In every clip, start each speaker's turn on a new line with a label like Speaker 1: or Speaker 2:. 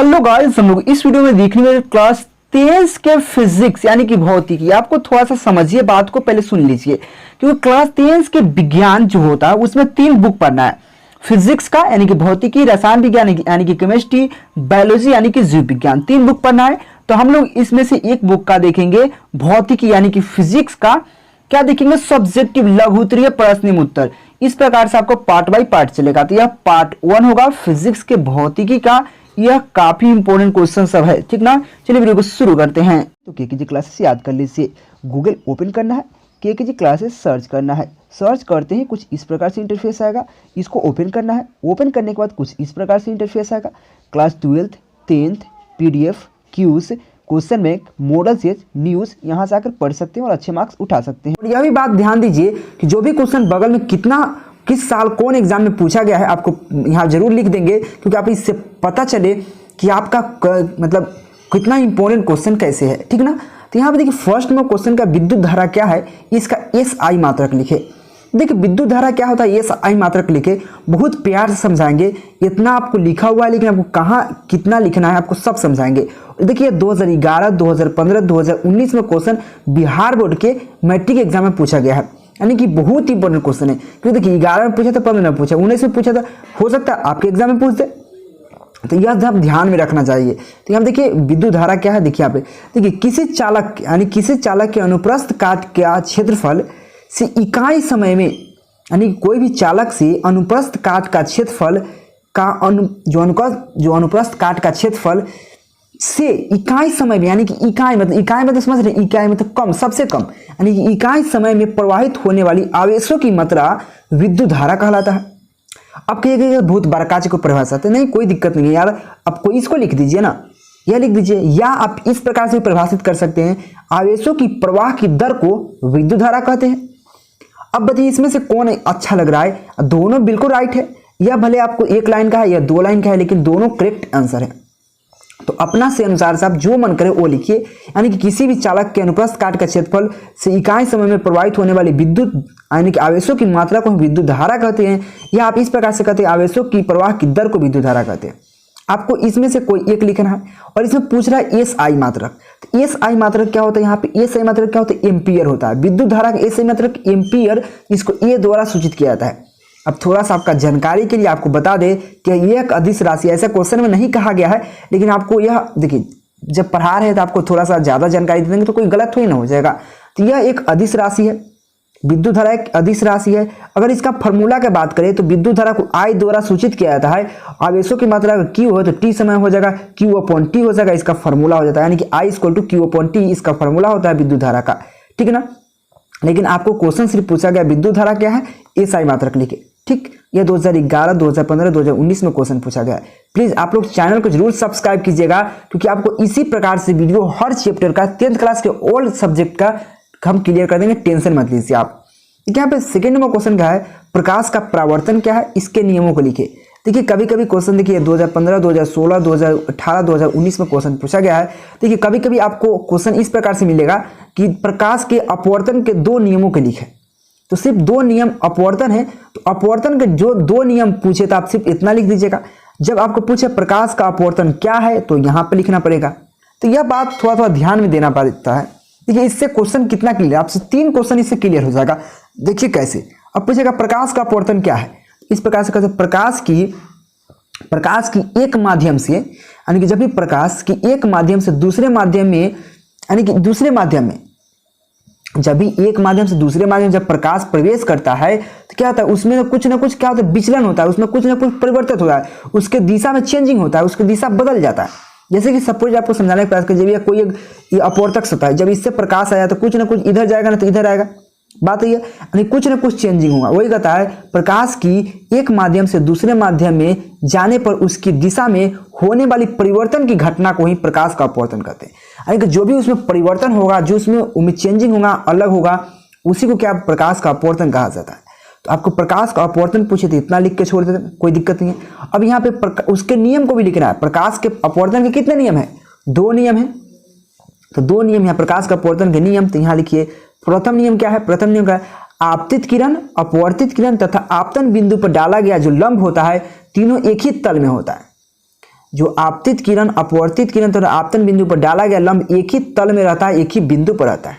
Speaker 1: Hello guys, हम लोग इस वीडियो में देखने वाले क्लास 13 के फिजिक्स यानी कि भौतिकी। आपको थोड़ा सा समझिए, बात को पहले सुन लीजिए, क्योंकि क्लास 13 के विज्ञान जो होता है उसमें 3 बुक पढ़ना है। फिजिक्स का यानी कि भौतिकी, रसायन विज्ञान यानी कि केमिस्ट्री, बायोलॉजी यानी कि जीव विज्ञान, 3 बुक पढ़ना है। तो हम लोग इसमें से एक बुक का देखेंगे भौतिकी यानी कि फिजिक्स का। क्या देखेंगे? सब्जेक्टिव लघुत्तरीय प्रश्न उत्तर। इस प्रकार से आपको पार्ट बाय पार्ट चलेगा। तो यह पार्ट 1 होगा फिजिक्स के भौतिकी का। यह काफी इंपॉर्टेंट क्वेश्चन सब है, ठीक ना। चलिए वीडियो को शुरू करते हैं। तो केकेजी क्लासेस याद कर लीजिए। गूगल ओपन करना है, केकेजी क्लासेस सर्च करना है। सर्च करते हैं कुछ इस प्रकार से इंटरफेस आएगा, इसको ओपन करना है। ओपन करने के बाद कुछ इस प्रकार से इंटरफेस आएगा। क्लास 12th 10th PDF क्यूज, क्वेश्चन बैंक, मॉडल सेज, न्यूज, यहाँ से आकर पढ़ सकते हैं और अच्छे मार्क्स उठा सकते हैं। और यह भी बात ध्यान दीजिए कि जो भी क्वेश्चन बगल में किस साल कौन एग्जाम में पूछा गया है आपको यहाँ जरूर लिख देंगे, क्योंकि आप इससे पता चले कि आपका मतलब कितना इंपॉर्टेंट क्वेश्चन कैसे है, ठीक ना। तो यहाँ पे देखिए फर्स्ट में क्वेश्चन का विद्युत धारा क्या है, इसका SI मात्रक लिखे। देखिए विद्युत धारा क्या होता है, SI मात्रक लिखे। बहुत प्यार से समझाएंगे, इतना आपको लिखा हुआ है लेकिन आपको कहाँ कितना लिखना है आपको सब समझाएंगे। देखिए 2011, 2015, 2019 में क्वेश्चन बिहार बोर्ड के मैट्रिक एग्जाम में पूछा गया है, यानी कि बहुत ही इंपॉर्टेंट क्वेश्चन है। क्योंकि देखिए 11 में पूछा था, 15 में पूछा, 19 में पूछा था, हो सकता है आपके एग्जाम में पूछ दे। तो यह आप ध्यान में रखना चाहिए। तो यहाँ देखिए विद्युत धारा क्या है, देखिए यहाँ पे देखिए किसी चालक यानी किसी चालक के अनुप्रस्थ काट का क्षेत्रफल से इकाई समय में, यानी कोई भी चालक से अनुप्रस्थ काट का क्षेत्रफल का जो अनुप्रस्थ काट का क्षेत्रफल से इकाई समय में, यानी कि इकाई मतलब समझ रहे, इकाई मतलब कम, सबसे कम, यानी कि इकाई समय में प्रवाहित होने वाली आवेशों की मात्रा विद्युत धारा कहलाता है। अब कहिएगा बहुत बड़काचे को परिभाषा है, नहीं कोई दिक्कत नहीं है यार, आपको इसको लिख दीजिए ना, यह लिख दीजिए, या आप इस प्रकार से परिभाषित कर सकते हैं, आवेशों की प्रवाह की दर को विद्युत धारा कहते हैं। अब बताइए इसमें से कौन अच्छा लग रहा है? दोनों बिल्कुल राइट है, या भले आपको 1 लाइन का है या 2 लाइन का है, लेकिन दोनों करेक्ट आंसर है। तो अपना से अनुसार से आप जो मन करे वो लिखिए, यानी कि किसी भी चालक के अनुप्रस्थ काट का क्षेत्रफल से इकाई समय में प्रवाहित होने वाली विद्युत यानी कि आवेशों की मात्रा को हम विद्युत धारा कहते हैं, या आप इस प्रकार से कहते हैं आवेशों की प्रवाह की दर को विद्युत धारा कहते हैं। आपको इसमें से कोई एक लिखना है। और इसमें पूछ रहा है SI मात्रक। तो SI मात्रक क्या होता है? यहाँ पे SI मात्रक क्या होता है? एम्पियर होता है। विद्युत धारा का SI मात्रक एम्पियर, इसको A द्वारा सूचित किया जाता है। अब थोड़ा सा आपका जानकारी के लिए आपको बता दें कि यह एक अदिश राशि, ऐसा क्वेश्चन में नहीं कहा गया है, लेकिन आपको यह देखिए जब पढ़ा रहे हैं तो आपको थोड़ा सा ज्यादा जानकारी दे देंगे तो कोई गलत थोड़ी ना हो जाएगा। तो यह एक अदिश राशि है, विद्युत धारा एक अदिश राशि है। अगर इसका फॉर्मूला की बात करें तो विद्युत धारा को I द्वारा सूचित किया जाता है। आवेशों की मात्रा अगर Q हो तो T समय हो जाएगा, Q/T हो जाएगा, इसका फॉर्मूला हो जाता है, यानी कि I = Q/T इसका फॉर्मूला होता है विद्युत धारा का, ठीक है ना। लेकिन आपको क्वेश्चन सिर्फ पूछा गया विद्युत धारा क्या है, SI मात्रक लिखे, ठीक। यह 2011, 2015, 2019 में क्वेश्चन पूछा गया है। प्लीज आप लोग चैनल को जरूर सब्सक्राइब कीजिएगा, क्योंकि आपको इसी प्रकार से वीडियो हर चैप्टर का 10th क्लास के ऑल सब्जेक्ट का हम क्लियर कर देंगे, टेंशन मत लीजिए आप। यहाँ पे सेकंड नंबर क्वेश्चन क्या है, प्रकाश का परावर्तन क्या है, इसके नियमों को लिखे। देखिए कभी कभी क्वेश्चन देखिए 2015, 2016, 2018, 2019 में क्वेश्चन पूछा गया है। देखिए कभी कभी आपको क्वेश्चन इस प्रकार से मिलेगा कि प्रकाश के अपवर्तन के 2 नियमों के लिखे। तो सिर्फ 2 नियम अपवर्तन है, तो अपवर्तन के जो 2 नियम पूछे तो आप सिर्फ इतना लिख दीजिएगा। जब आपको पूछे प्रकाश का अपवर्तन क्या है तो यहाँ पे लिखना पड़ेगा। तो यह बात थोड़ा ध्यान में देना पड़ता है। देखिए इससे क्वेश्चन कितना क्लियर, आपसे 3 क्वेश्चन इससे क्लियर हो जाएगा। देखिए कैसे, अब पूछेगा प्रकाश का अपवर्तन क्या है, इस प्रकार से कहते प्रकाश की एक माध्यम से, यानी कि जब भी प्रकाश की एक माध्यम से दूसरे माध्यम में, यानी कि दूसरे माध्यम में जब भी एक माध्यम से दूसरे माध्यम जब प्रकाश प्रवेश करता है तो क्या होता है, उसमें कुछ ना कुछ क्या होता है, विचलन होता है, उसमें कुछ ना कुछ परिवर्तित होता है, उसके दिशा में चेंजिंग होता है, उसकी दिशा बदल जाता है। जैसे कि सपोज आपको समझाने का प्रयास करें, जब यह कोई एक अपवर्तक होता है, जब इससे प्रकाश आया तो कुछ ना कुछ इधर जाएगा ना तो इधर आएगा, बात ये यानी कुछ ना कुछ चेंजिंग होगा। वही कहता है प्रकाश की एक माध्यम से दूसरे माध्यम में जाने पर उसकी दिशा में होने वाली परिवर्तन की घटना को ही प्रकाश का अपवर्तन कहते हैं। यानी कि जो भी उसमें परिवर्तन होगा, जो उसमें चेंजिंग होगा, अलग होगा, उसी को क्या प्रकाश का अपवर्तन कहा जाता है। तो आपको प्रकाश का अपवर्तन पूछे तो इतना लिख के छोड़ देते, कोई दिक्कत नहीं है। अब यहाँ पे उसके नियम को भी लिखना है। प्रकाश के अपवर्तन के कितने नियम है? 2 नियम है। तो 2 नियम यहाँ प्रकाश का अपवर्तन के नियम, तो यहाँ लिखिए प्रथम नियम क्या है, प्रथम नियम क्या है, आपतित किरण, अपवर्तित किरण तथा आपतन बिंदु पर डाला गया जो लंब होता है, तीनों एक ही तल में होता है। जो आपतित किरण अपवर्तित किरण तथा आपतन बिंदु पर डाला गया लंब एक ही तल में रहता है, एक ही बिंदु पर रहता है,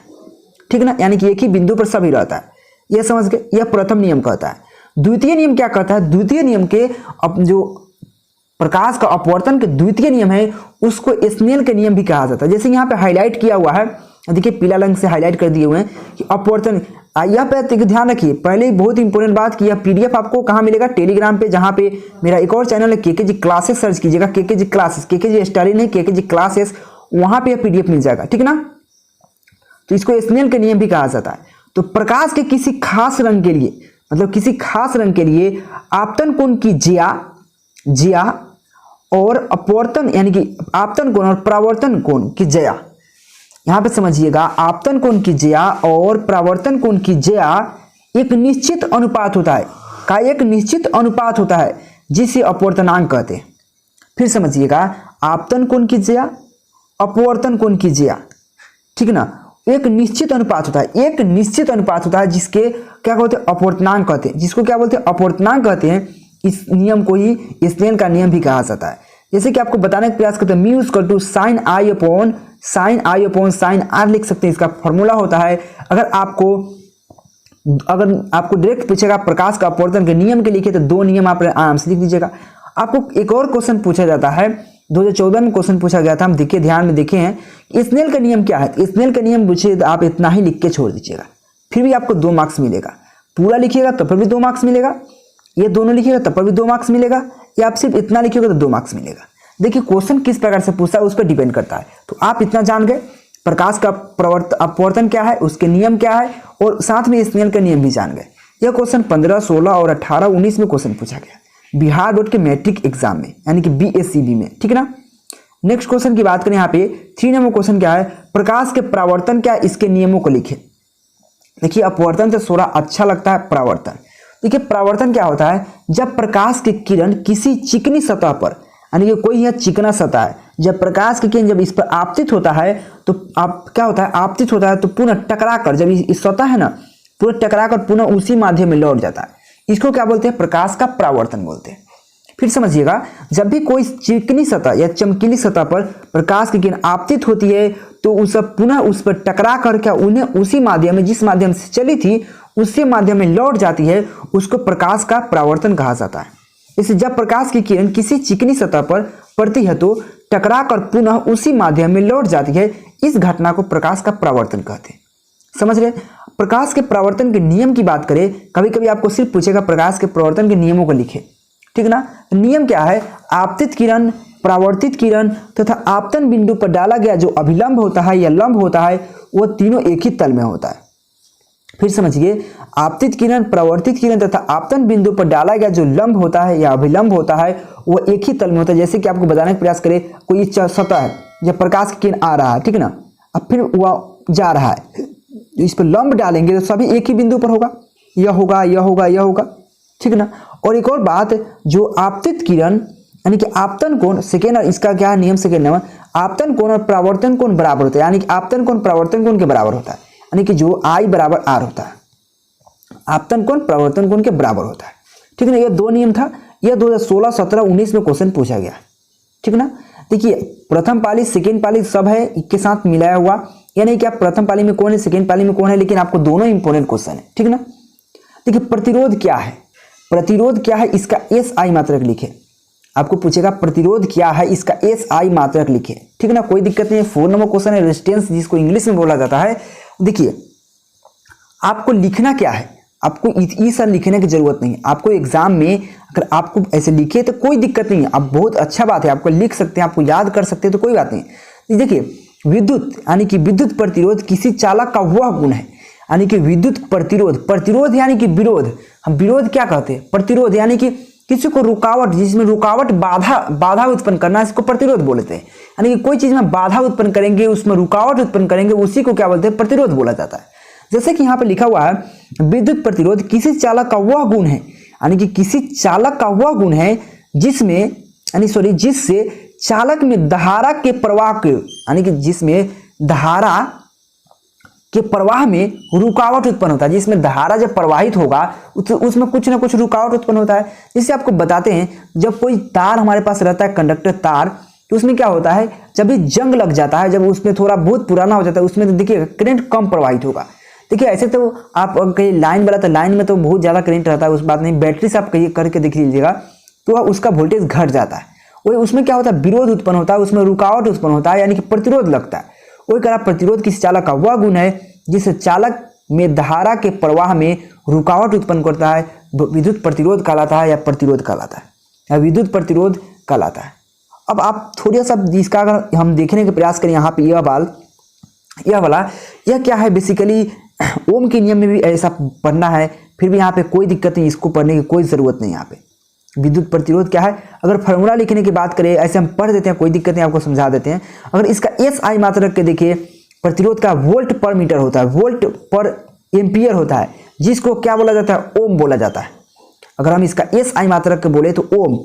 Speaker 1: ठीक ना, यानी कि एक ही बिंदु पर सभी रहता है। यह समझ गए, यह प्रथम नियम कहता है। द्वितीय नियम क्या कहता है? द्वितीय नियम के जो प्रकाश का अपवर्तन के द्वितीय नियम है उसको स्नेल के नियम भी कहा जाता है। जैसे यहाँ पे हाईलाइट किया हुआ है, देखिए पीला रंग से हाईलाइट कर दिए हुए हैं कि अपवर्तन। यह पे ध्यान रखिए, पहले बहुत इंपॉर्टेंट बात कि यह पीडीएफ आपको कहाँ मिलेगा? टेलीग्राम पे, जहाँ पे मेरा एक और चैनल है केकेजी क्लासेस, सर्च कीजिएगा केकेजी क्लासेस, केकेजी स्टडी नहीं केकेजी क्लासेस, वहाँ पे यह पीडीएफ मिल जाएगा, ठीक ना। तो इसको स्नेल के नियम भी कहा जाता है। तो प्रकाश के किसी खास रंग के लिए, मतलब किसी खास रंग के लिए आपतन कोण की ज्या और अपवर्तन यानी कि आपतन कोण और परावर्तन कोण की ज्या, यहां पे समझिएगा, आपतन कोण की ज्या और परावर्तन कोण की ज्या एक निश्चित अनुपात होता है, का एक निश्चित अनुपात होता है जिसे अपवर्तनांक कहते हैं। फिर समझिएगा, आपतन कोण की ज्या, अपवर्तन कोण की ज्या, ठीक ना, एक निश्चित अनुपात होता है, एक निश्चित अनुपात होता है जिसके क्या कहते हैं? अपवर्तनांक कहते हैं। जिसको क्या बोलते हैं? अपवर्तनांक कहते हैं। इस नियम को ही स्नेल का नियम भी कहा जाता है। जैसे कि आपको बताने का प्रयास करते हैं, mu equal to sine i upon sine r लिख सकते हैं। इसका फॉर्मूला होता है, अगर आपको डायरेक्ट पूछेगा प्रकाश का अपवर्तन के नियम के लिखे तो दो नियम आप आराम से लिख दीजिएगा। आपको एक और क्वेश्चन पूछा जाता है, 2014 में क्वेश्चन पूछा गया था, हम देखिए ध्यान में देखे हैं। स्नेल का नियम क्या है? स्नेल का नियम पूछिए तो आप इतना ही लिख के छोड़ दीजिएगा, फिर भी आपको 2 मार्क्स मिलेगा। पूरा लिखिएगा तो फिर भी 2 मार्क्स मिलेगा, ये दोनों लिखिएगा तब पर भी 2 मार्क्स मिलेगा, या आप सिर्फ इतना लिखिएगा तो 2 मार्क्स मिलेगा। देखिए क्वेश्चन किस प्रकार से पूछता है उस पर डिपेंड करता है। तो आप इतना जान गए प्रकाश का अपवर्तन क्या है, उसके नियम क्या है, और साथ में स्नेल का नियम भी जान गए। यह क्वेश्चन 15, 16 और 18, 19 में क्वेश्चन पूछा गया बिहार बोर्ड के मैट्रिक एग्जाम में, यानी कि BSCB में, ठीक ना। नेक्स्ट क्वेश्चन की बात करें, यहाँ पे 3 नंबर क्वेश्चन क्या है? प्रकाश के परावर्तन क्या है, इसके नियमों को लिखे। देखिए अपवर्तन से थोड़ा अच्छा लगता है परावर्तन। देखिए परावर्तन क्या होता है? जब प्रकाश की किरण किसी चिकनी सतह पर, यानी कि कोई यह चिकना सतह है, जब प्रकाश की किरण जब इस पर आपतित होता है तो आप क्या होता है? आपतित होता है तो पुनः टकराकर, जब इस सतह है ना, पूरा टकराकर पुनः उसी माध्यम में लौट जाता है। इसको क्या बोलते हैं? प्रकाश का परावर्तन बोलते हैं। फिर समझिएगा, जब भी कोई चिकनी सतह या चमकीली सतह पर प्रकाश की किरण आपतित होती है तो उस पुनः उस पर टकरा कर क्या उन्हें उसी माध्यम में, जिस माध्यम से चली थी उसी माध्यम में लौट जाती है, उसको प्रकाश का परावर्तन कहा जाता है। इसलिए जब प्रकाश की किरण किसी चिकनी सतह पर पड़ती है तो टकरा कर पुनः उसी माध्यम में लौट जाती है, इस घटना को प्रकाश का परावर्तन कहते हैं। समझ रहे? प्रकाश के परावर्तन के नियम की बात करें, कभी कभी आपको सिर्फ पूछेगा प्रकाश के परावर्तन के नियमों को लिखे, ठीक ना। नियम क्या है? आपतित किरण, परावर्तित किरण तथा आपतन बिंदु पर डाला गया जो अभिलंब होता है या लंब होता है, वह तीनों एक ही तल में होता है। फिर समझिए, आपतित किरण, परावर्तित किरण तथा आपतन बिंदु पर डाला गया जो लंब होता है या अभिलंब होता है, वह एक ही तल में होता है। जैसे कि आपको बताने का प्रयास करें, कोई सतह है, जब प्रकाश की किरण आ रहा है, ठीक ना, अब फिर वह जा रहा है, इस पर लंब डालेंगे तो सभी एक ही बिंदु पर होगा, यह होगा, यह होगा, यह होगा, ठीक ना। और एक और बात, जो आपतित किरण यानी कि आपतन कोण, सेकेंड, और इसका क्या नियम? सेकेंड नंबर, आपतन कोण और परावर्तन कोण बराबर होता है, यानी कि आपतन कोण परावर्तन कोण के बराबर होता है, यानी कि जो I बराबर R होता है, आपतन कोण परावर्तन कोण के बराबर होता है, ठीक ना। यह 2 नियम था, यह 2016, 17, 19 में क्वेश्चन पूछा गया, ठीक ना। देखिए प्रथम पाली, सेकेंड पाली सब है इसके साथ मिलाया हुआ, यानी कि आप प्रथम पाली में कौन है, सेकेंड पाली में कौन है, लेकिन आपको दोनों इंपॉर्टेंट क्वेश्चन है, ठीक ना। देखिए प्रतिरोध क्या है? प्रतिरोध क्या है, इसका SI मात्रक लिखे। आपको पूछेगा प्रतिरोध क्या है, इसका SI मात्रक लिखे, ठीक ना, कोई दिक्कत नहीं है। 4 नंबर क्वेश्चन है रेजिस्टेंस, जिसको इंग्लिश में बोला जाता है। देखिए आपको लिखना क्या है, आपको ये सब लिखने की जरूरत नहीं है। आपको एग्जाम में अगर आपको ऐसे लिखे तो कोई दिक्कत नहीं है, आप बहुत अच्छा बात है, आपको लिख सकते हैं, आपको याद कर सकते हैं, तो कोई बात नहीं। देखिए विद्युत यानी कि विद्युत प्रतिरोध किसी चालक का वह गुण है, यानी कि विद्युत प्रतिरोध, प्रतिरोध यानी कि विरोध, हम विरोध क्या कहते हैं? प्रतिरोध यानी कि किसी को रुकावट, जिसमें रुकावट, बाधा उत्पन्न करना, इसको प्रतिरोध बोलते हैं। यानी कि कोई चीज में बाधा उत्पन्न करेंगे, उसमें रुकावट उत्पन्न करेंगे, उसी को क्या बोलते हैं? प्रतिरोध बोला जाता है। जैसे कि यहाँ पे लिखा हुआ है, विद्युत प्रतिरोध किसी चालक का वह गुण है, यानी कि किसी चालक का वह गुण है जिससे चालक में धारा के प्रवाह के, यानी कि जिसमें धारा के प्रवाह में रुकावट उत्पन्न होता है। जिसमें धारा जब प्रवाहित होगा उसमें कुछ ना कुछ रुकावट उत्पन्न होता है। जिससे आपको बताते हैं, जब कोई तार हमारे पास रहता है, कंडक्टर तार, तो उसमें क्या होता है, जब भी जंग लग जाता है, जब उसमें थोड़ा बहुत पुराना हो जाता है, उसमें तो देखिए करंट कम प्रवाहित होगा। देखिए ऐसे तो आप कहीं लाइन वाला, तो लाइन में तो बहुत ज़्यादा करंट रहता है, उस बात नहीं। बैटरी से आप कहीं करके देख लीजिएगा तो उसका वोल्टेज घट जाता है। वही उसमें क्या होता है, विरोध उत्पन्न होता है, उसमें रुकावट उत्पन्न होता है, यानी कि प्रतिरोध लगता है। वही कहा प्रतिरोध किसी चालक का वह गुण है जिस चालक में धारा के प्रवाह में रुकावट उत्पन्न करता है, विद्युत प्रतिरोध कहलाता है या प्रतिरोध कहलाता है या विद्युत प्रतिरोध कहलाता है। अब आप थोड़ा सा इसका अगर हम देखने का प्रयास करें, यहाँ पे यह क्या है, बेसिकली ओम के नियम में भी ऐसा पढ़ना है, फिर भी यहाँ पे कोई दिक्कत नहीं, इसको पढ़ने की कोई ज़रूरत नहीं। यहाँ पे विद्युत प्रतिरोध क्या है, अगर फॉर्मूला लिखने की बात करें, ऐसे हम पढ़ देते हैं, कोई दिक्कत नहीं, आपको समझा देते हैं। अगर इसका SI मात्रा रख के देखिए, प्रतिरोध का वोल्ट पर मीटर होता है, वोल्ट पर एम्पियर होता है, जिसको क्या बोला जाता है, ओम बोला जाता है। अगर हम इसका SI मात्रा के बोले तो ओम,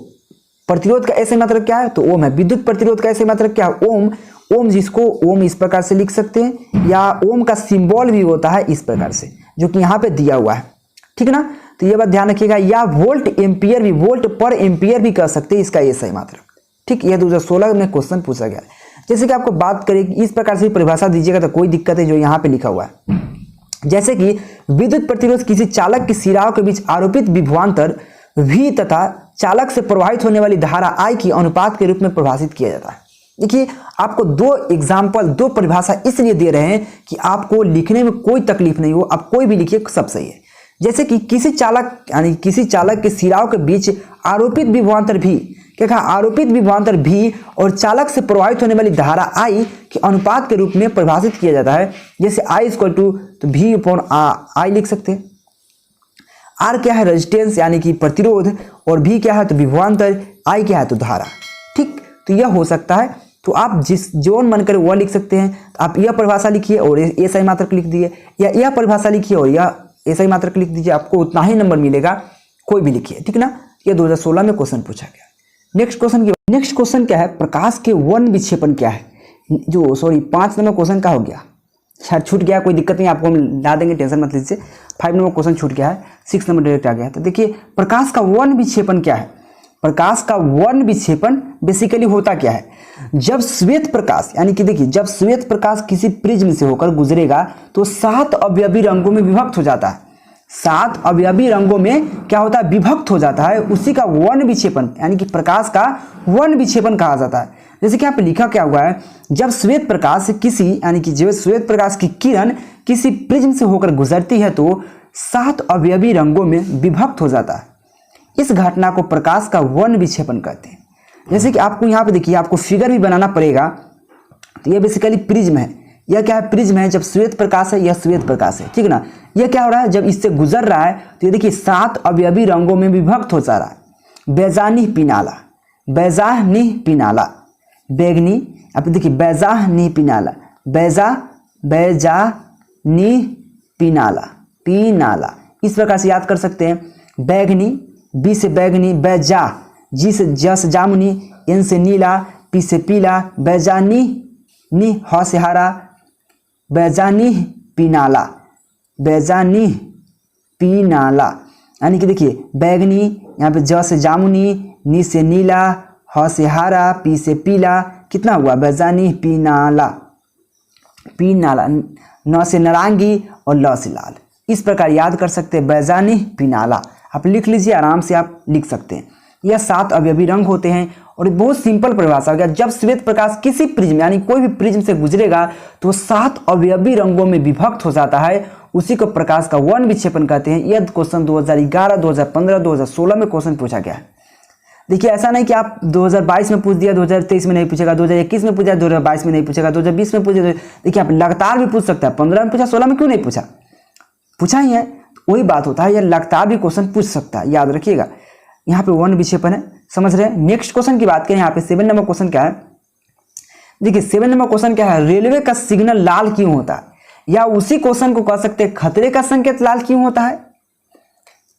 Speaker 1: प्रतिरोध का SI मात्रक क्या है, तो ओम है। विद्युत प्रतिरोध का SI मात्रक क्या है, ओम। ओम, जिसको ओम इस प्रकार से लिख सकते हैं, या ओम का सिंबल भी होता है इस प्रकार से, जो कि यहाँ पे दिया हुआ है, ठीक है ना। तो ये बात ध्यान रखिएगा। या वोल्ट एम्पियर भी, वोल्ट पर एम्पियर भी कह सकते हैं इसका SI मात्रक, ठीक। यह 2016 में क्वेश्चन पूछा गया है। जैसे कि आपको बात करें, इस प्रकार से परिभाषा दीजिएगा तो कोई दिक्कत है, जो यहाँ पे लिखा हुआ है। जैसे कि विद्युत प्रतिरोध किसी चालक की सिराओं के बीच आरोपित विभवांतर V तथा चालक से प्रवाहित होने वाली धारा I की अनुपात के रूप में परिभाषित किया जाता है। देखिए आपको दो एग्जाम्पल, दो परिभाषा इसलिए दे रहे हैं कि आपको लिखने में कोई तकलीफ नहीं हो, आप कोई भी लिखिए, सब सही है। जैसे कि किसी चालक, यानी किसी चालक के सिराओं के बीच आरोपित विभवांतर भी, क्या कहा, आरोपित विभवांतर भी और चालक से प्रवाहित होने वाली धारा I के अनुपात के रूप में परिभाषित किया जाता है। जैसे I इक्वल टू, तो V/I लिख सकते हैं। R क्या है, रेजिस्टेंस यानी कि प्रतिरोध, और V क्या है, तो विभवांतर, I क्या है, तो धारा, ठीक। तो यह हो सकता है, तो आप जिस जोन मन करे वह लिख सकते हैं। तो आप यह परिभाषा लिखिए और SI मात्रक लिख दिए, या यह परिभाषा लिखिए और यह SI मात्रक लिख दीजिए, आपको उतना ही नंबर मिलेगा, कोई भी लिखिए, ठीक ना। यह 2016 में क्वेश्चन पूछा गया। नेक्स्ट क्वेश्चन क्या है, प्रकाश के वर्ण विक्षेपण क्या है। 5 नंबर क्वेश्चन का हो गया, शायद छूट गया, कोई दिक्कत नहीं, आपको हम ला देंगे, टेंशन मत लीजिए। 5 नंबर क्वेश्चन छूट गया है, 6 नंबर डायरेक्ट आ गया। तो देखिए प्रकाश का वर्ण विक्षेपण क्या है। प्रकाश का वर्ण विक्षेपण बेसिकली होता क्या है, जब श्वेत प्रकाश, यानी कि देखिए जब श्वेत प्रकाश किसी प्रिज्म से होकर गुजरेगा तो 7 अवयवी रंगों में विभक्त हो जाता है। 7 अवयवी रंगों में क्या होता है, विभक्त हो जाता है, उसी का वर्ण विक्षेपण, यानी कि प्रकाश का वर्ण विक्षेपण कहा जाता है। जैसे कि यहाँ पे लिखा क्या हुआ है, जब श्वेत प्रकाश किसी, यानी कि जब श्वेत प्रकाश की किरण किसी प्रिज्म से होकर गुजरती है तो 7 अवयवी रंगों में विभक्त हो जाता है। इस घटना को प्रकाश का वर्ण विक्षेपण कहते हैं। जैसे कि आपको यहाँ पे देखिए, आपको फिगर भी बनाना पड़ेगा। तो ये बेसिकली प्रिज्म है, यह क्या है, प्रिज्म है। जब श्वेत प्रकाश है, यह श्वेत प्रकाश है, ठीक है ना। यह क्या हो रहा है, जब इससे गुजर रहा है तो ये देखिए 7 अवयवी रंगों में विभक्त हो जा रहा है। बैजानी पिनाला, बैजानी पिनाला, बैगनी, अब देखिए बैजानी पिनाला, बैजानी पिनाला, पिनाला, इस प्रकार से याद कर सकते हैं। बैगनी, बी से बैगनी, बैजा, जी से जस जामुनी, एन से नीला, पी से पीला, बैजानी, नी, ह से हरा, बैजानी पिनाला, बैजानी पिनाला, यानी कि देखिए बैगनी, यहाँ पे ज से जामुनी, नी से नीला, ह से हरा, पी से पीला, कितना हुआ, बैजानी पिनाला, पिनाला, न से नारंगी और ल से लाल। इस प्रकार याद कर सकते हैं, बैजानी पिनाला, आप लिख लीजिए, आराम से आप लिख सकते हैं। यह 7 अवयवी रंग होते हैं और बहुत सिंपल परिभाषा हो गया। जब श्वेत प्रकाश किसी प्रिज्म, यानी कोई भी प्रिज्म से गुजरेगा तो 7 अवयवी रंगों में विभक्त हो जाता है, उसी को प्रकाश का वर्ण विक्षेपण कहते हैं। यह क्वेश्चन 2011, 2015, 2016 में क्वेश्चन पूछा गया है। देखिए ऐसा नहीं कि आप 2022 में पूछ दिया, 2023 में नहीं पूछेगा, 2021 में पूछा, 2022 में नहीं पूछेगा, 2020 में पूछे। देखिए आप लगातार भी पूछ सकता है, 15 में पूछा, 16 में क्यों नहीं पूछा, पूछा ही है। वही बात होता है, यह लगातार भी क्वेश्चन पूछ सकता है, याद रखिएगा। यहाँ पे वर्ण विक्षेपण है, समझ रहे हैं। नेक्स्ट क्वेश्चन की बात करें, यहाँ पे 7 नंबर क्वेश्चन क्या है। देखिए 7 नंबर क्वेश्चन क्या है, रेलवे का सिग्नल लाल क्यों होता है, या उसी क्वेश्चन को कह सकते हैं खतरे का संकेत लाल क्यों होता है।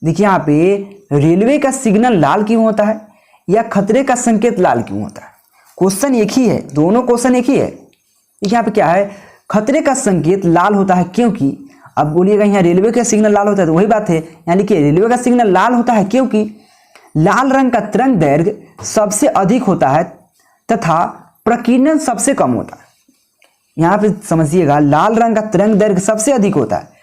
Speaker 1: देखिए यहाँ पे रेलवे का सिग्नल लाल क्यों होता है या खतरे का संकेत लाल क्यों होता है, क्वेश्चन एक ही है, दोनों क्वेश्चन एक ही है। देखिए यहाँ पे क्या है, खतरे का संकेत लाल होता है क्योंकि, अब बोलिएगा यहाँ रेलवे का सिग्नल लाल होता है, तो वही बात है, यानी कि रेलवे का सिग्नल लाल होता है क्योंकि लाल रंग का तरंग दैर्घ्य सबसे अधिक होता है तथा प्रकीर्णन सबसे कम होता है। यहाँ पे समझिएगा, लाल रंग का तरंग दैर्घ्य सबसे अधिक होता है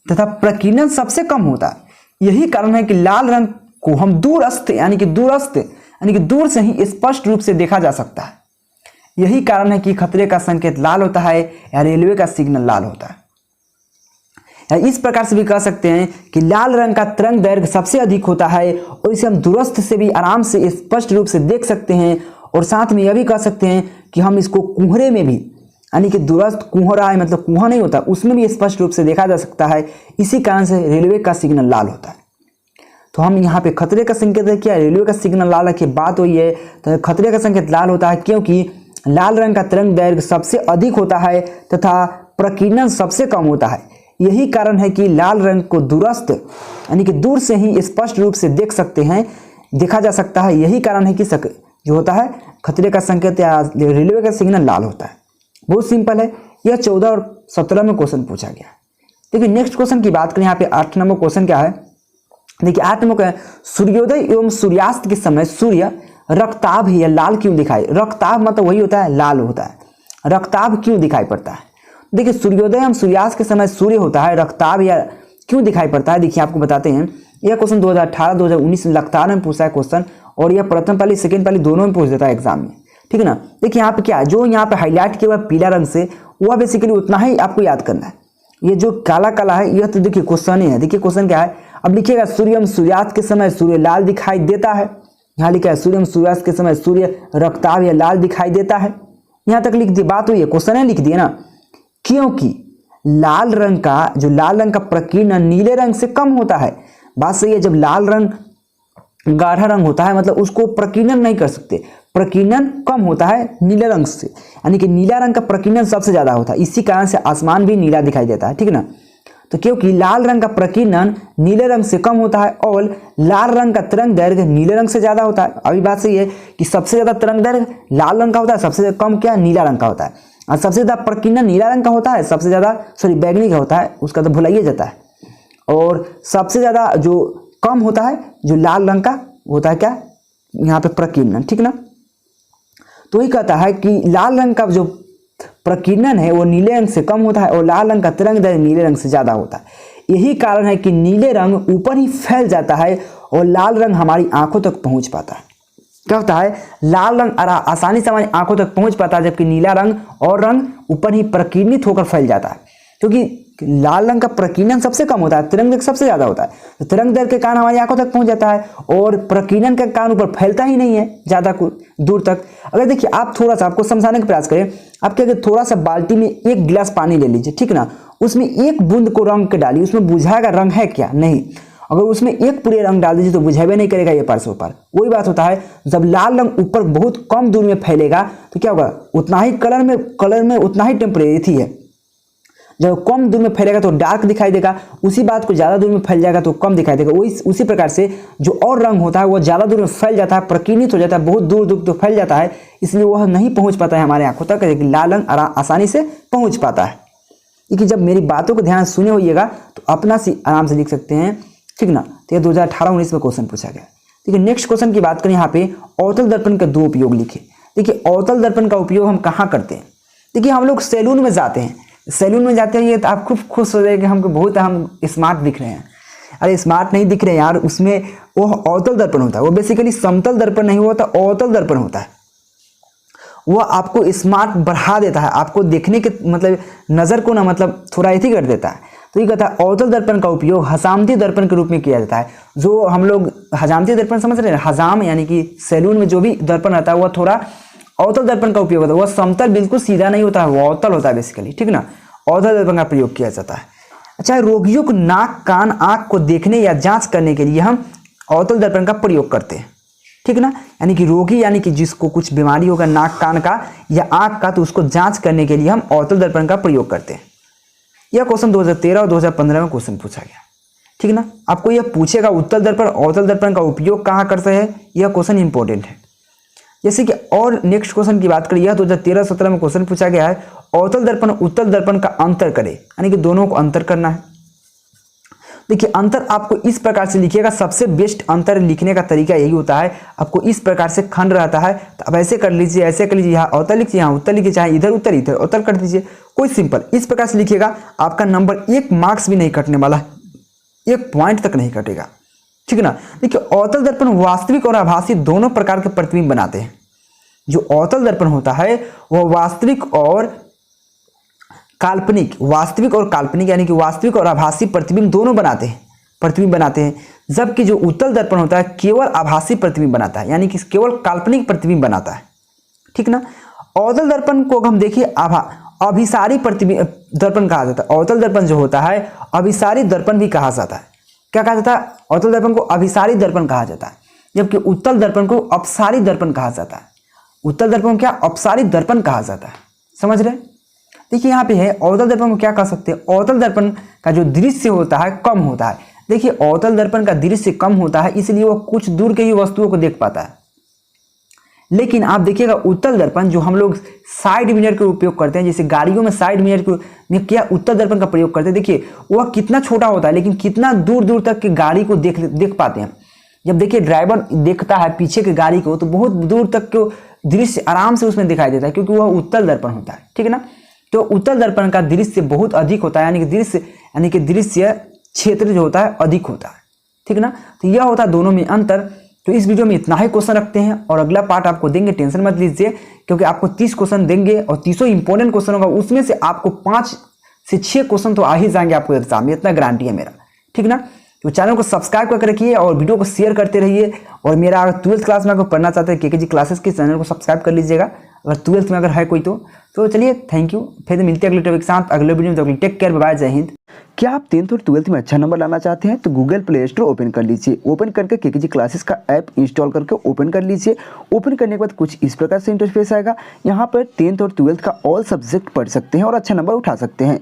Speaker 1: तथा प्रकीर्णन सबसे कम होता है। यही कारण है कि लाल रंग को हम दूरस्थ यानी कि दूर से ही स्पष्ट रूप से देखा जा सकता है। यही कारण है कि खतरे का संकेत लाल होता है या रेलवे का सिग्नल लाल होता है। या इस प्रकार से भी कह सकते हैं कि लाल रंग का तरंग दैर्घ्य सबसे अधिक होता है और इसे हम दूरस्थ से भी आराम से स्पष्ट रूप से देख सकते हैं। और साथ में यह भी कह सकते हैं कि हम इसको कुहरे में भी, यानी कि दूरस्थ कुहरा है, मतलब कुआं नहीं होता, उसमें भी स्पष्ट रूप से देखा जा सकता है। इसी कारण से रेलवे का सिग्नल लाल होता है। तो हम यहाँ पे खतरे का संकेत है क्या, रेलवे का सिग्नल लाल है, बात हुई है। तो खतरे का संकेत लाल होता है क्योंकि लाल रंग का तरंग दैर्घ्य सबसे अधिक होता है तथा प्रकीर्णन सबसे कम होता है। यही कारण है कि लाल रंग को दूरस्थ यानी कि दूर से ही स्पष्ट रूप से देख सकते हैं, देखा जा सकता है। यही कारण है कि जो होता है खतरे का संकेत या रेलवे का सिग्नल लाल होता है। बहुत सिंपल है। यह 14 और 17 में क्वेश्चन पूछा गया। देखिए नेक्स्ट क्वेश्चन की बात करें, यहाँ पे 8 नंबर क्वेश्चन क्या है, देखिए 8 नंबर का, सूर्योदय एवं सूर्यास्त के समय सूर्य रक्ताभ या लाल क्यों दिखाई, रक्ताभ मतलब वही होता है लाल होता है, रक्ताभ क्यों दिखाई पड़ता है। देखिए सूर्योदय एवं सूर्यास्त के समय सूर्य होता है रक्ताभ या क्यों दिखाई पड़ता है। देखिए आपको बताते हैं, यह क्वेश्चन 2018-2019 लगातार में पूछा है क्वेश्चन, और यह प्रथम पाली सेकंड पाली दोनों में पूछ देता है एग्जाम में, ठीक है ना। देखिए यहाँ पे क्या है, जो यहाँ पे हाईलाइट किया हुआ पीला रंग से, वह बेसिकली उतना ही आपको याद करना है। ये जो काला काला है यह तो देखिए क्वेश्चन ही है। देखिए क्वेश्चन क्या है, अब लिखिएगा सूर्य सूर्यास्त के समय सूर्य लाल दिखाई देता है। यहाँ लिखा है सूर्य सूर्यास्त के समय सूर्य रक्ताभ या लाल दिखाई देता है। यहाँ तक लिख दी, बात हुई है, क्वेश्चन है लिख दिए ना। क्योंकि लाल रंग का प्रकीर्णन नीले रंग से कम होता है। बात सही है, जब लाल रंग गाढ़ा रंग होता है मतलब उसको प्रकीर्णन नहीं कर सकते, प्रकीर्णन कम होता है नीले रंग से, यानी कि नीला रंग का प्रकीर्णन सबसे ज्यादा होता है। इसी कारण से आसमान भी नीला दिखाई देता है, ठीक है ना। तो क्योंकि लाल रंग का प्रकीर्णन नीले रंग से कम होता है और लाल रंग का तरंग दैर्घ्य नीले रंग से ज्यादा होता है। अभी बात सही है कि सबसे ज्यादा तरंग दैर्घ्य लाल रंग का होता है, सबसे कम क्या नीला रंग का होता है, और सबसे ज्यादा प्रकीर्णन नीला रंग का होता है, सबसे ज्यादा बैगनी का होता है, उसका तो भुलाइए जाता है। और सबसे ज्यादा जो कम होता है जो लाल रंग का होता है, क्या यहाँ पे प्रकीर्णन, ठीक ना। तो वही कहता है कि लाल रंग का जो प्रकीर्णन है वो नीले रंग से कम होता है और लाल रंग का तरंग दैर्घ्य नीले रंग से ज्यादा होता है। यही कारण है कि नीले रंग ऊपर ही फैल जाता है और लाल रंग हमारी आंखों तक पहुंच पाता है। क्या होता है, लाल रंग आसानी से हमारी आंखों तक पहुंच पाता है, जबकि नीला रंग और रंग ऊपर ही प्रकीर्णित होकर फैल जाता है। क्योंकि लाल रंग का प्रकीर्णन सबसे कम होता है, तरंग दैर्घ्य सबसे ज्यादा होता है, तो तरंग दैर्घ्य के कारण हमारी आंखों तक पहुंच जाता है और प्रकीर्णन के कारण ऊपर फैलता ही नहीं है ज्यादा दूर तक। अगर देखिए आप थोड़ा सा आपको समझाने का प्रयास करें, आप क्या थोड़ा सा बाल्टी में 1 गिलास पानी ले लीजिए, ठीक ना, उसमें 1 बूंद को रंग के डालिए, उसमें बुझाएगा रंग है क्या, नहीं। अगर उसमें 1 पूरे रंग डाल दीजिए तो बुझावे नहीं करेगा ये पार से ऊपर। वही बात होता है, जब लाल रंग ऊपर बहुत कम दूर में फैलेगा तो क्या होगा, उतना ही कलर में उतना ही टेम्परेचर है। जब कम दूर में फैलेगा तो डार्क दिखाई देगा, उसी बात को ज्यादा दूर में फैल जाएगा तो कम दिखाई देगा। उसी प्रकार से जो और रंग होता है वो ज्यादा दूर में फैल जाता है, प्रकीर्णित हो जाता है, बहुत दूर दूर तो फैल जाता है, इसलिए वह नहीं पहुंच पाता है हमारे आंखों तक, लेकिन लाल रंग आसानी से पहुंच पाता है। लेकिन जब मेरी बातों को ध्यान सुने होइएगा तो अपना से आराम से लिख सकते हैं, ठीक ना। तो ये 2018-19 में क्वेश्चन पूछा गया। देखिए नेक्स्ट क्वेश्चन की बात करें, यहाँ पे अवतल दर्पण का 2 उपयोग लिखे। देखिए अवतल दर्पण का उपयोग हम कहाँ करते हैं, देखिए हम लोग सैलून में जाते हैं, ये तो आप खूब खुश हो जाएंगे, हम स्मार्ट दिख रहे हैं। अरे स्मार्ट नहीं दिख रहे यार, उसमें वो अवतल दर्पण होता है, वो बेसिकली समतल दर्पण नहीं होता, अवतल दर्पण होता है। वो आपको स्मार्ट बढ़ा देता है, आपको देखने के मतलब नजर को ना मतलब थोड़ा ऐसी कर देता है। तो ये कहता है अवतल दर्पण का उपयोग हजामती दर्पण के रूप में किया जाता है। जो हम लोग हजामती दर्पण समझ रहे हैं, हजाम यानी कि सैलून में जो भी दर्पण रहता है वह थोड़ा अवतल दर्पण का उपयोग होता है। वह समतल बिल्कुल सीधा नहीं होता है, वो अवतल होता है बेसिकली, ठीक ना। अवतल दर्पण का प्रयोग किया जाता है। अच्छा, रोगियों को नाक कान आंख को देखने या जांच करने के लिए हम अवतल दर्पण का प्रयोग करते हैं, ठीक ना। यानी कि रोगी यानी कि जिसको कुछ बीमारी होगा नाक कान का या आंख का, तो उसको जांच करने के लिए हम अवतल दर्पण का प्रयोग करते हैं। यह क्वेश्चन 2013 और 2015 में क्वेश्चन पूछा गया, ठीक ना। आपको यह पूछेगा उत्तल दर्पण अवतल दर्पण का उपयोग कहाँ करते हैं, यह क्वेश्चन इंपॉर्टेंट है। जैसे कि और नेक्स्ट क्वेश्चन की बात करें, यह 2013-17 में क्वेश्चन पूछा गया है, अवतल दर्पण उत्तल दर्पण का अंतर करें, यानी कि दोनों को अंतर करना है। देखिए अंतर आपको इस प्रकार से लिखिएगा, सबसे बेस्ट अंतर लिखने का तरीका यही होता है, आपको इस प्रकार से खंड रहता है तो अब ऐसे कर लीजिए, ऐसे कर लीजिए, यहाँ अवतल लिखिए, यहाँ उत्तल लिखिए, चाहे इधर उत्तर इधर उत्तर कर दीजिए, कोई सिंपल इस प्रकार से लिखिएगा, आपका नंबर 1 मार्क्स भी नहीं कटने वाला है, 1 पॉइंट तक नहीं कटेगा, ठीक है ना। देखिए अवतल दर्पण वास्तविक और आभासी दोनों प्रकार के प्रतिबिंब बनाते हैं। जो अवतल दर्पण होता है वह वास्तविक और काल्पनिक, वास्तविक और काल्पनिक यानी कि वास्तविक और आभासी प्रतिबिंब दोनों प्रतिबिंब बनाते हैं, जबकि जो उत्तल दर्पण होता है केवल आभासी प्रतिबिंब बनाता है, यानी कि केवल काल्पनिक प्रतिबिंब बनाता है, ठीक ना। अवतल दर्पण को हम देखिए अभिसारी प्रतिबिंब दर्पण कहा जाता है। अवतल दर्पण जो होता है अभिसारी दर्पण भी कहा जाता है। क्या कहा जाता है? अवतल दर्पण को अभिसारी दर्पण कहा जाता है, जबकि उत्तल दर्पण को अपसारी दर्पण कहा जाता है। उत्तल दर्पण को क्या अपसारी दर्पण कहा जाता है, समझ रहे। देखिए यहाँ पे है अवतल दर्पण को क्या कह सकते हैं, अवतल दर्पण का जो दृश्य होता है कम होता है। देखिए अवतल दर्पण का दृश्य कम होता है, इसलिए वो कुछ दूर के ही वस्तुओं को देख पाता है। लेकिन आप देखिएगा उत्तल दर्पण जो हम लोग साइड मिरर का उपयोग करते हैं, जैसे गाड़ियों में साइड मिरर में क्या उत्तल दर्पण का प्रयोग करते हैं, देखिए वह कितना छोटा होता है लेकिन कितना दूर दूर तक की गाड़ी को देख पाते हैं। जब देखिए ड्राइवर देखता है पीछे की गाड़ी को तो बहुत दूर तक को दृश्य आराम से उसमें दिखाई देता है, क्योंकि वह उत्तल दर्पण होता है, ठीक है ना। तो उत्तल दर्पण का दृश्य बहुत अधिक होता है, यानी कि दृश्य क्षेत्र जो होता है अधिक होता है, ठीक है ना। तो यह होता है दोनों में अंतर। तो इस वीडियो में इतना ही क्वेश्चन रखते हैं और अगला पार्ट आपको देंगे, टेंशन मत लीजिए, क्योंकि आपको 30 क्वेश्चन देंगे और 30 इंपॉर्टेंट क्वेश्चन होगा, उसमें से आपको 5 से 6 क्वेश्चन तो आ ही जाएंगे आपको एग्जाम में, इतना गारंटी है मेरा, ठीक ना। तो चैनल को सब्सक्राइब करके रखिए और वीडियो को शेयर करते रहिए। और मेरा अगर 12th क्लास में अगर पढ़ना चाहते हैं केकेजी क्लासेस के चैनल को सब्सक्राइब कर लीजिएगा, अगर 12th में अगर है कोई तो चलिए थैंक यू, फिर मिलते हैं अगले टॉपिक के साथ अगले वीडियो में। टेक केयर, बाय, जय हिंद। क्या आप 10th और 12th में अच्छा नंबर लाना चाहते हैं तो गूगल प्ले स्टोर ओपन कर लीजिए, ओपन करके केकेजी क्लासेस का ऐप इंस्टॉल करके ओपन कर लीजिए। ओपन करने के बाद कुछ इस प्रकार से इंटरफेस आएगा, यहाँ पर 10th और 12th का ऑल सब्जेक्ट पढ़ सकते हैं और अच्छा नंबर उठा सकते हैं।